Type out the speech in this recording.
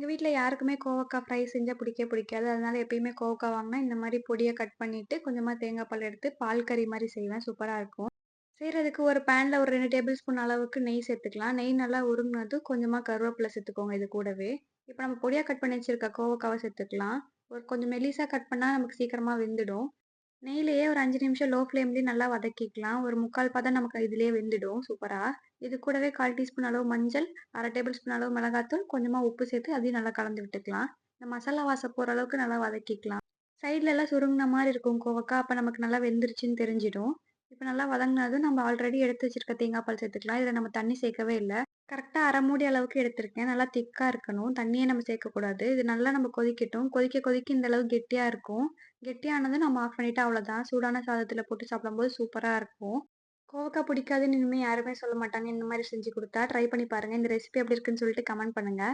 எங்க வீட்ல யாருக்குமே கோவக்கா ஃப்ரை செஞ்சா பிடிக்கவே பிடிக்காது. அதனால எப்பயுமே கோவக்கா வாங்குனா, இந்த மாரி பொடியா கட் பண்ணிட்டு, கொஞ்சமா தேங்காய் பால் எடுத்து பால் கறி மாரி செய்வேன். சூப்பரா இருக்கும். செய்றதுக்கு ஒரு பேன்ல ஒரு 2 டேபிள் ஸ்பூன் அளவுக்கு நெய் சேர்த்துக்கலாம். நெய் நல்லா உருகுனதும் கொஞ்சமா கருவேப்பில சேர்த்துக்கோங்க இது கூடவே. இப்ப நம்ம பொடியா கட் பண்ணி வச்சிருக்க கோவக்காவ சேர்த்துக்கலாம். ஒரு கொஞ்சம் மெல்லிசா கட் பண்ணா நமக்கு சீக்கிரமா வெந்துடும். நெய்யிலேயே ஒரு 5 நிமிஷம் லோ ஃப்ளேம்லயே நல்லா வதக்கிக்கலாம். ஒரு 3/4 பதம் நமக்கு இதிலேயே வெந்துடும் சூப்பரா. இது கூடவே 1/4 டீஸ்பூன் அளவு மஞ்சள், 1/2 டேபிள் ஸ்பூன் அளவு மிளகாத்தூள், கொஞ்சமா உப்பு சேர்த்து அதையும் நல்லா கலந்து விட்டுக்கலாம். இந்த மசாலா வாசம் போற அளவுக்கு நல்லா வதக்கிக்கலாம். சைடுல எல்லாம் சுருங்குன மாரி இருக்கும் கோவக்கா. அப்ப நமக்கு நல்லா வெந்துருச்சுன்னு தெரிஞ்சிடும். இப்ப நல்லா வதங்குனதும் நம்ம ஆல்ரெடி எடுத்து வச்சிருக்க தேங்காய் பால் சேர்த்துக்கலாம். இதில நம்ம தண்ணி சேர்க்கவே இல்ல. கரெக்ட்டா 1/2 மூடி அளவுக்கு எடுத்திருக்கேன். நல்லா திக்கா இருக்கணும். தண்ணியே நம்ம சேர்க்கக்கூடாது. இது நல்லா நம்ம கொதிக்கட்டும். கொதிக்க கொதிக்க இந்த அளவு கெட்டியா இருக்கும். கெட்டியானதும் நம்ம ஆஃப் பண்ணிட்டா அவ்வளோதான். சூடான சாதத்தில போட்டு சாப்பிடும்போது சூப்பரா இருக்கும். கோவக்கா பிடிக்காதுன்னு இனிமே யாருமே சொல்ல மாட்டாங்க. இந்த மாரி செஞ்சு குடுத்தா. ட்ரை பண்ணி பாருங்க. இந்த ரெசிபி எப்படி இருக்குன்னு சொல்லிட்டு கமெண்ட் பண்ணுங்க.